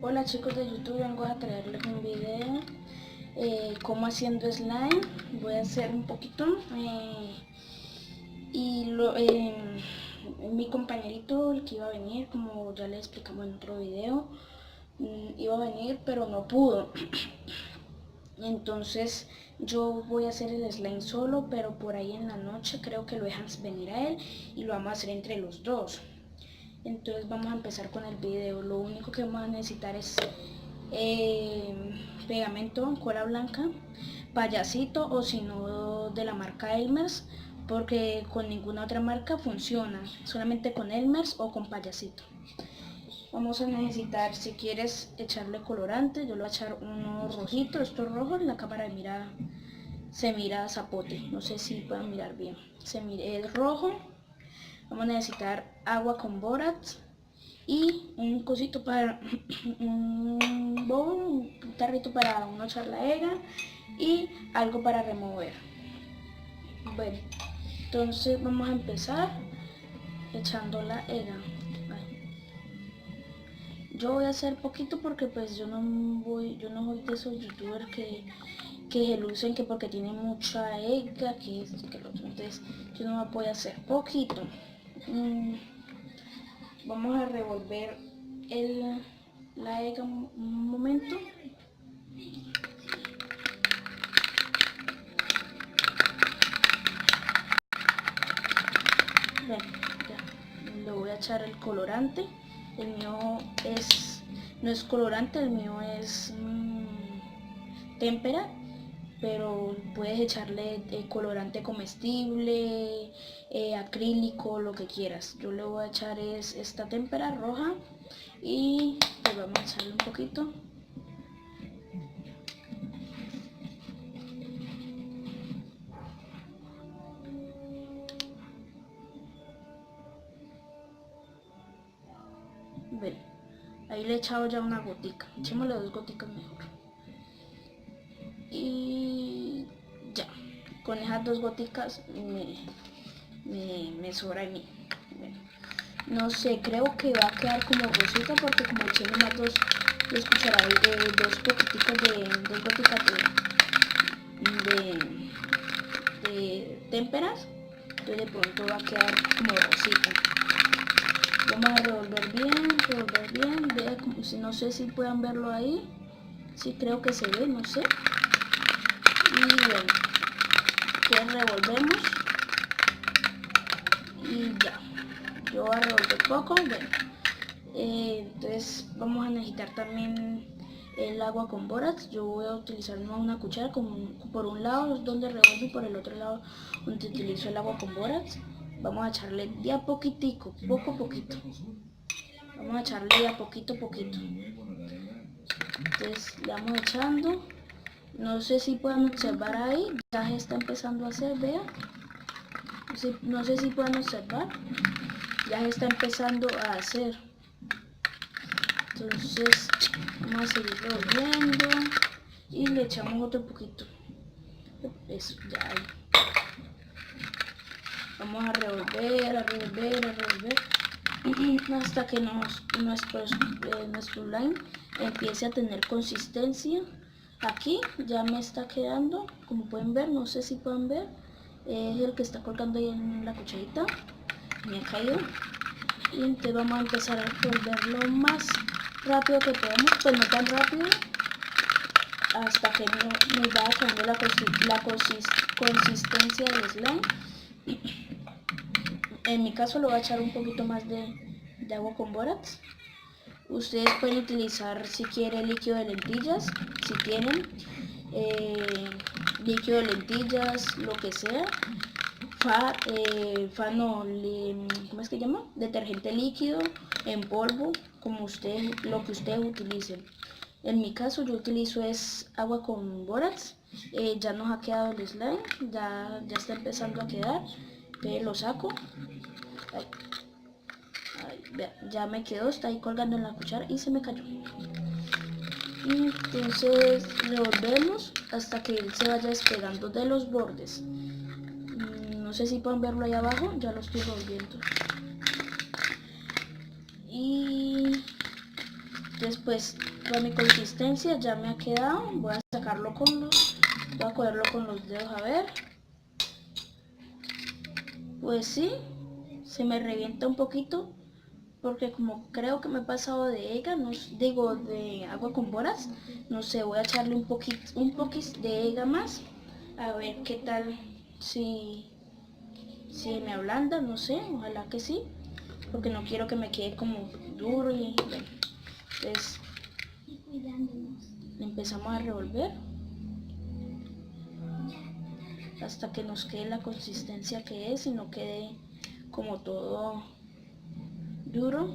Hola chicos de YouTube, vengo a traerles un video cómo haciendo slime. Voy a hacer un poquito y mi compañerito, el que iba a venir, como ya le explicamos en otro video, iba a venir pero no pudo. Entonces yo voy a hacer el slime solo, pero por ahí en la noche creo que lo dejan venir a él y lo vamos a hacer entre los dos. Entonces vamos a empezar con el video. Lo único que vamos a necesitar es pegamento, cola blanca, payasito, o si no de la marca Elmer's, porque con ninguna otra marca funciona, solamente con Elmer's o con payasito. Vamos a necesitar, si quieres echarle colorante, yo le voy a echar uno rojito. Esto es rojo, en la cámara se mira zapote, no sé si pueden mirar bien, es rojo. Vamos a necesitar agua con borax y un cosito para un bowl, un tarrito para uno echar la ega y algo para remover. Bueno, entonces vamos a empezar echando la ega. Yo voy a hacer poquito porque pues yo no soy de esos youtubers que se lucen que porque tiene mucha ega, que esto, que lo otro. Entonces yo no voy a hacer poquito. Vamos a revolver la ega un momento. Bueno, ya. Le voy a echar el colorante. El mío no es colorante, el mío es témpera, pero puedes echarle colorante comestible, acrílico, lo que quieras. Yo le voy a echar esta témpera roja y pues vamos a echarle un poquito. Ven, ahí le he echado ya una gotica, echémosle 2 goticas mejor. Y ya, con esas 2 goticas me sobra a mí. Bueno, no sé, creo que va a quedar como rosita porque como eché nomás dos cucharadas, dos poquiticos dos goticas de témperas, entonces de pronto va a quedar como rosita. Vamos a revolver bien, vea como si, no sé si puedan verlo ahí, sí creo que se ve, no sé. Y bueno, entonces revolvemos y ya. Yo voy a revolver poco, bueno. Entonces vamos a necesitar también el agua con borax. Yo voy a utilizar una cuchara, por un lado es donde revuelvo y por el otro lado donde utilizo el agua con borax. Vamos a echarle de a poquitico, poquito. Vamos a echarle de a poquito. Entonces le vamos echando. No sé si puedan observar ahí, ya se está empezando a hacer, vean. No sé si pueden observar, ya se está empezando a hacer. Entonces vamos a seguir revolviendo y le echamos otro poquito. Eso, ya ahí. Vamos a revolver hasta que nuestro slime empiece a tener consistencia. Aquí ya me está quedando, como pueden ver, no sé si pueden ver, es el que está colgando ahí en la cucharita, me ha caído. Y entonces vamos a empezar a revolverlo más rápido que podemos, pues no tan rápido, hasta que nos vaya quedando la consistencia del slime. En mi caso lo voy a echar un poquito más de agua con borax. Ustedes pueden utilizar, si quieren, líquido de lentillas, si tienen líquido de lentillas, lo que sea. ¿Cómo es que llama? Detergente líquido en polvo, lo que ustedes utilicen. En mi caso yo utilizo es agua con borax. Ya nos ha quedado el slime, ya está empezando a quedar. Lo saco. Ya me quedó, está ahí colgando en la cuchara y se me cayó. Y entonces revolvemos hasta que él se vaya despegando de los bordes. No sé si pueden verlo ahí abajo, ya lo estoy revolviendo. Y Entonces pues toda mi consistencia ya me ha quedado. Voy a sacarlo voy a cogerlo con los dedos a ver. Pues sí, se me revienta un poquito, porque como creo que me he pasado de ega, no digo de agua con boras, no sé, voy a echarle un poquito de ega más, a ver qué tal, si me ablanda, no sé, ojalá que sí, porque no quiero que me quede como duro y bueno, entonces empezamos a revolver hasta que nos quede la consistencia que es y no quede como todo duro.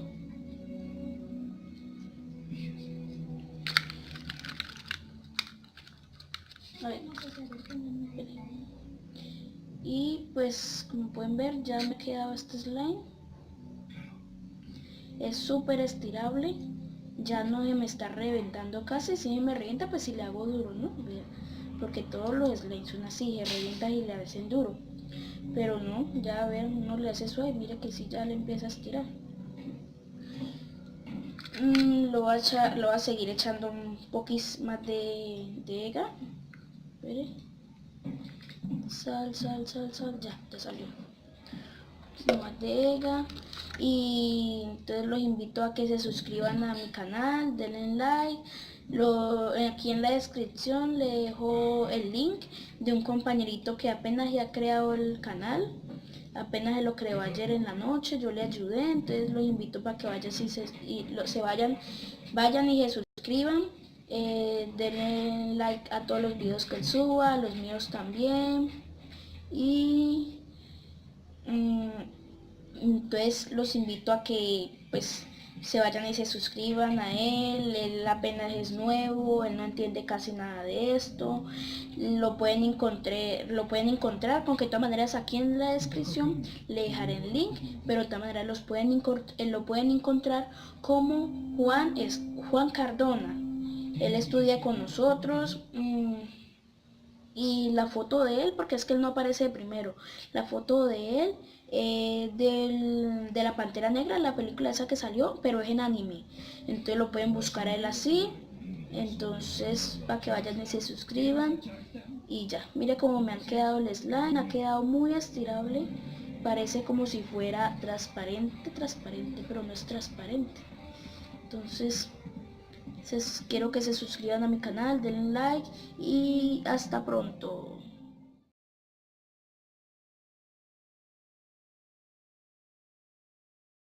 A ver. Y pues como pueden ver ya me ha quedado este slime. Es súper estirable, ya no me está reventando casi. Si me revienta pues si le hago duro, ¿no? Porque todos los slimes son así, se revientan y le hacen duro. Pero no, ya a ver, uno le hace suave, mira que si ya le empieza a estirar. Lo voy a seguir echando un poquito más de ega. Espere. Sal, ya salió. Más de ega. Y entonces los invito a que se suscriban a mi canal, denle like. Aquí en la descripción le dejo el link de un compañerito que apenas ya ha creado el canal. Apenas se lo creó ayer en la noche, yo le ayudé, entonces los invito para que vayan vayan y se suscriban. Denle like a todos los videos que él suba, a los míos también. Y entonces los invito a que pues se vayan y se suscriban a él apenas es nuevo, él no entiende casi nada de esto, lo pueden encontrar, con que de todas maneras aquí en la descripción le dejaré el link, pero de todas maneras lo pueden encontrar como Juan Cardona, él estudia con nosotros. Y la foto de él, porque es que él no aparece de primero, la foto de él de la Pantera Negra, la película esa que salió, pero es en anime, entonces lo pueden buscar a él así. Entonces para que vayan y se suscriban y ya, mire cómo me han quedado el slime, ha quedado muy estirable, parece como si fuera transparente, pero no es transparente. Entonces quiero que se suscriban a mi canal, denle like y hasta pronto.